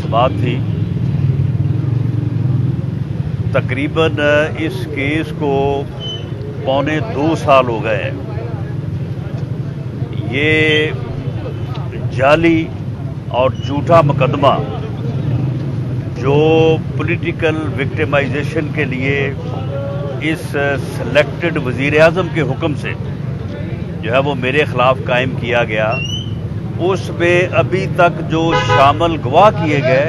बात थी। तकरीबन इस केस को पौने 2 साल हो गए हैं। ये जाली और झूठा मुकदमा जो पॉलिटिकल विक्टिमाइजेशन के लिए इस सिलेक्टेड वज़ीर-ए-आज़म के हुक्म से जो है वो मेरे खिलाफ कायम किया गया, उसमें अभी तक जो शामिल गवाह किए गए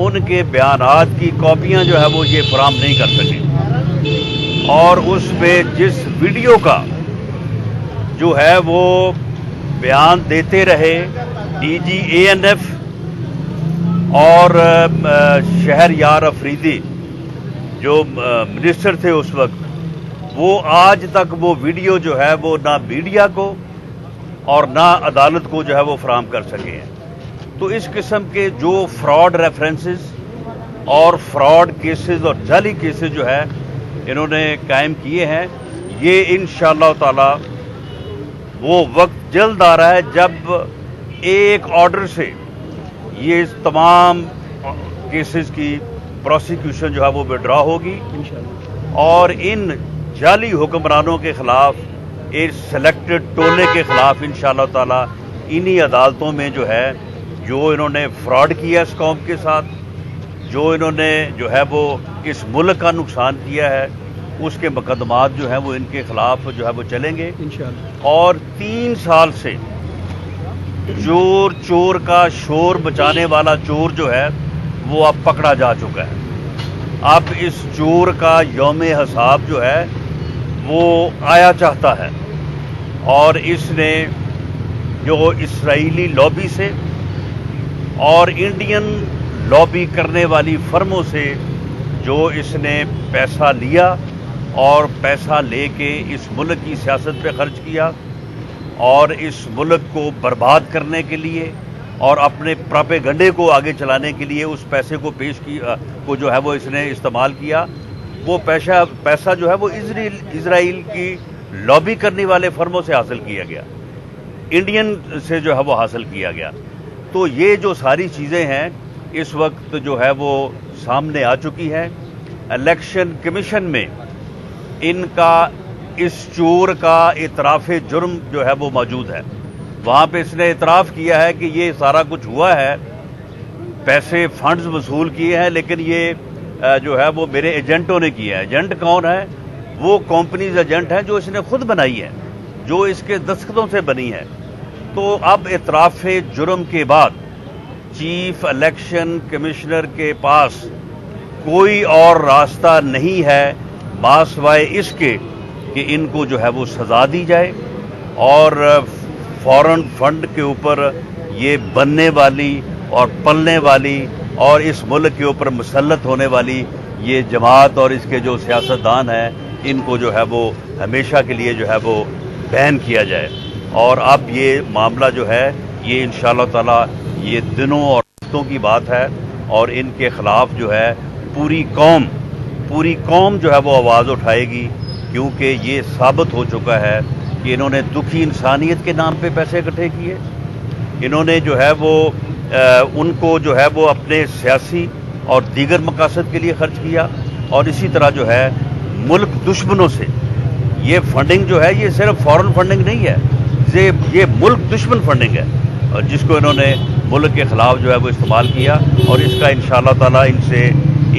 उनके बयानात की कॉपियां जो है वो ये फराहम नहीं कर सके। और उसमें जिस वीडियो का जो है वो बयान देते रहे डीजी ANF और शहरयार अफरीदी जो मिनिस्टर थे उस वक्त, वो आज तक वो वीडियो जो है वो ना मीडिया को और ना अदालत को जो है वो फराहम कर सके हैं। तो इस किस्म के जो फ्रॉड रेफरेंसेस और फ्रॉड केसेस और जाली केसेस जो है इन्होंने कायम किए हैं, ये इंशाअल्लाह ताला वो वक्त जल्द आ रहा है जब एक ऑर्डर से ये तमाम केसेस की प्रोसिक्यूशन जो है वो विड्रॉ होगी और इन जाली हुक्मरानों के खिलाफ, इस सेलेक्टेड टोले के खिलाफ इंशाअल्लाह ताला इन्हीं अदालतों में जो है, जो इन्होंने फ्रॉड किया इस कौम के साथ, जो इन्होंने जो है वो इस मुल्क का नुकसान किया है, उसके मुकदमात जो है वो इनके खिलाफ जो है वो चलेंगे इंशाअल्लाह। और 3 साल से चोर चोर का शोर बचाने वाला चोर जो है वो अब पकड़ा जा चुका है। अब इस चोर का यौम हिसाब जो है वो आया चाहता है और इसने जो इस्राएली लॉबी से और इंडियन लॉबी करने वाली फर्मों से जो इसने पैसा लिया और पैसा लेके इस मुल्क की सियासत पे खर्च किया और इस मुल्क को बर्बाद करने के लिए और अपने प्रोपेगंडे को आगे चलाने के लिए उस पैसे को को जो है वो इसने इस्तेमाल किया। वो पैसा जो है वो इजराइल की लॉबी करने वाले फर्मों से हासिल किया गया, इंडियन से जो है वो हासिल किया गया। तो ये जो सारी चीज़ें हैं इस वक्त जो है वो सामने आ चुकी हैं। इलेक्शन कमीशन में इनका इस चोर का इतराफ़ जुर्म जो है वो मौजूद है। वहाँ पे इसने इतराफ़ किया है कि ये सारा कुछ हुआ है, पैसे फंड्स वसूल किए हैं, लेकिन ये जो है वो मेरे एजेंटों ने किया है। एजेंट कौन है? वो कंपनीज एजेंट हैं जो इसने खुद बनाई है, जो इसके दस्तखतों से बनी है। तो अब इतराफ़ जुर्म के बाद चीफ इलेक्शन कमिश्नर के पास कोई और रास्ता नहीं है मासवाए इसके कि इनको जो है वो सजा दी जाए और फॉरेन फंड के ऊपर ये बनने वाली और पलने वाली और इस मुल्क के ऊपर मुसल्लत होने वाली ये जमात और इसके जो सियासतदान हैं, इनको जो है वो हमेशा के लिए जो है वो बैन किया जाए। और अब ये मामला जो है ये इंशाअल्लाह ताला ये दिनों और हफ्तों की बात है और इनके खिलाफ जो है पूरी कौम जो है वो आवाज़ उठाएगी, क्योंकि ये साबित हो चुका है कि इन्होंने दुखी इंसानियत के नाम पे पैसे इकट्ठे किए। इन्होंने जो है वो उनको जो है वो अपने सियासी और दीगर मकासद के लिए खर्च किया और इसी तरह जो है मुल्क दुश्मनों से ये फंडिंग जो है ये सिर्फ फॉरेन फंडिंग नहीं है, ये मुल्क दुश्मन फंडिंग है और जिसको इन्होंने मुल्क के खिलाफ जो है वो इस्तेमाल किया। और इसका इंशाअल्लाह ताला इनसे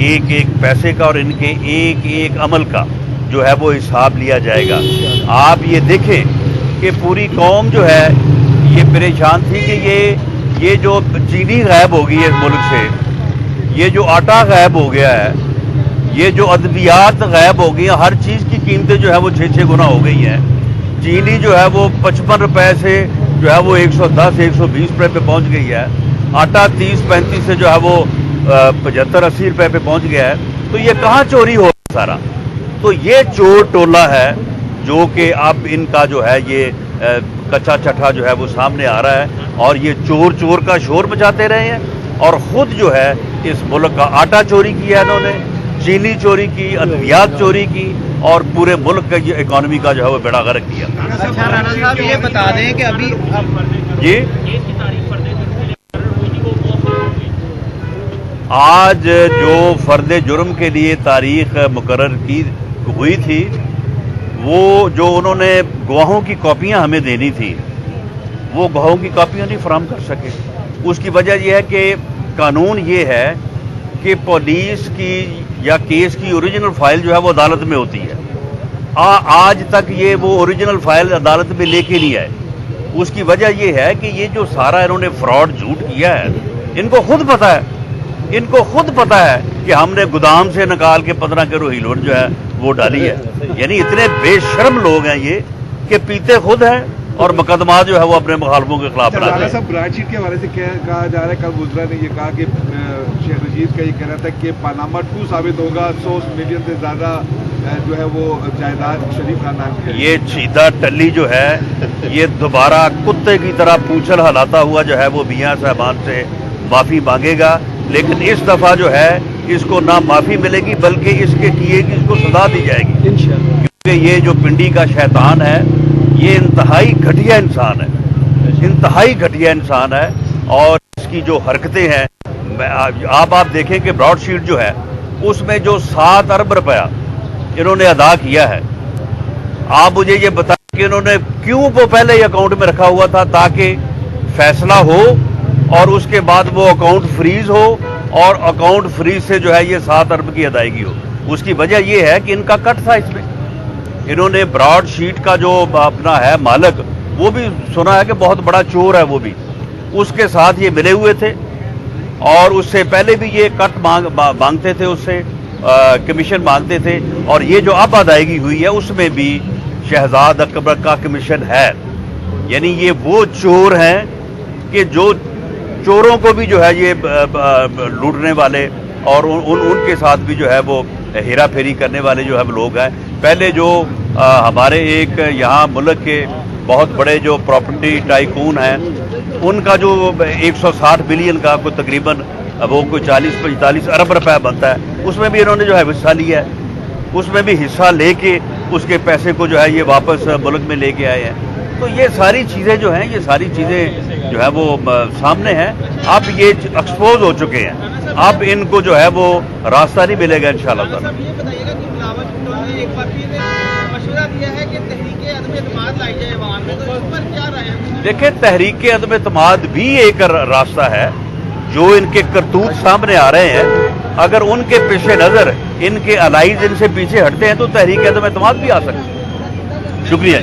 एक एक पैसे का और इनके एक एक अमल का जो है वो हिसाब लिया जाएगा। आप ये देखें कि पूरी कौम जो है ये परेशान थी कि ये जो चीनी गायब हो गई है इस मुल्क से, ये जो आटा गायब हो गया है, ये जो अद्वियात गायब हो गई हैं, हर चीज़ की कीमतें जो है वो 6-6 गुना हो गई हैं। चीनी जो है वो 55 रुपए से जो है वो 110-120 रुपए पे पहुंच गई है। आटा 30-35 से जो है वो 75-80 रुपए पे पहुंच गया है। तो ये कहाँ चोरी हो रहा सारा? तो ये चोर टोला है जो कि अब इनका जो है ये कच्चा चट्टा जो है वो सामने आ रहा है और ये चोर चोर का शोर मचाते रहे हैं और खुद जो है इस मुल्क का आटा चोरी किया इन्होंने, चीनी चोरी की, अद्वियात चोरी की और पूरे मुल्क का ये इकॉनमी का जो है वो बेड़ा गर्क किया। अच्छा राणा साहब ये बता दें कि अभी जी آج جو فرد جرم کے لیے تاریخ مقرر کی ہوئی تھی وہ جو انہوں نے گواہوں کی کاپیاں ہمیں دینی تھی وہ گواہوں کی کاپیاں نہیں فراہم کر سکے. اس کی وجہ یہ ہے کہ قانون یہ ہے کہ پولیس کی یا کیس کی اوریجنل فائل جو ہے وہ عدالت میں ہوتی ہے. آج تک یہ وہ اوریجنل فائل عدالت میں لے کے نہیں آئے. اس کی وجہ یہ ہے کہ یہ جو سارا انہوں نے فراڈ جھوٹ کیا ہے ان کو خود پتا ہے کہ ہم نے گودام سے نکال کے 15 کلو ہیروئن جو ہے وہ ڈالی ہے. یعنی اتنے بے شرم لوگ ہیں یہ کہ پیتے خود ہیں اور مقدمات جو ہے وہ اپنے مخالفوں کے خلاف بناتے ہیں. صاحب برانڈ شیٹ کے حوالے سے کہا جا رہا ہے, کل وزرا نے یہ کہا کہ شیخ رشید کا یہ کہنا تھا کہ پاناما 2 ثابت ہوگا, 100 ملین سے زیادہ جو ہے وہ جائیداد شریف خاندان کی. یہ چیدہ ٹلی جو ہے یہ دوبارہ کتے کی طرح پونچھل ہلاتا ہوا جو ہے وہ میاں صاحبان سے معافی مانگے گا, لیکن اس دفعہ جو ہے اس کو نہ معافی ملے گی بلکہ اس کے کیے کی اس کو سزا دی جائے گی. کیونکہ یہ جو پنڈی کا شیطان ہے یہ انتہائی گھٹیا انسان ہے اور اس کی جو حرکتیں ہیں آپ دیکھیں کہ براڈ شیٹ جو ہے اس میں جو 7 ارب روپیہ انہوں نے ادا کیا ہے. آپ مجھے یہ بتائیں کہ انہوں نے کیوں وہ پہلے ہی اکاؤنٹ میں رکھا ہوا تھا تاکہ فیصلہ ہو اور اس کے بعد وہ اکاؤنٹ فریز ہو اور اکاؤنٹ فریز سے جو ہے یہ 7 ارب کی ادائیگی ہو. اس کی وجہ یہ ہے کہ ان کا کٹ تھا. اس میں انہوں نے براڈ شیٹ کا جو اپنا ہے مالک وہ بھی سنا ہے کہ بہت بڑا چور ہے, وہ بھی اس کے ساتھ یہ ملے ہوئے تھے اور اس سے پہلے بھی یہ کٹ مانگتے تھے, اس سے کمیشن مانگتے تھے, اور یہ جو اب ادائیگی ہوئی ہے اس میں بھی شہزاد اکبر کا کمیشن ہے. یعنی یہ وہ چور ہیں کہ جو چوروں کو بھی جو ہے یہ لوٹنے والے اور ان کے ساتھ بھی جو ہے وہ ہیرا پھیری کرنے والے جو ہے لوگ ہیں. پہلے جو ہمارے ایک یہاں ملک کے بہت بڑے جو پراپرٹی ٹائکون ہیں ان کا جو 160 بلین کا کوئی تقریباً وہ کوئی 40-45 ارب روپے بنتا ہے, اس میں بھی انہوں نے جو ہے حصہ لیا ہے. اس میں بھی حصہ لے کے اس کے پیسے کو جو ہے یہ واپس ملک میں لے کے آئے ہیں. تو یہ ساری چیزیں جو ہیں یہ ساری چیزیں جو ہے وہ سامنے ہیں. اب یہ ایکسپوز ہو چکے ہیں, اب ان کو جو ہے وہ راستہ نہیں ملے گا انشاءاللہ تعالی. دیکھیں تحریک عدم اعتماد بھی ایک راستہ ہے. جو ان کے کرتوت سامنے آ رہے ہیں اگر ان کے پیش نظر ان کے الائز ان سے پیچھے ہٹتے ہیں تو تحریک عدم اعتماد بھی آ سکتی ہے. شکریہ.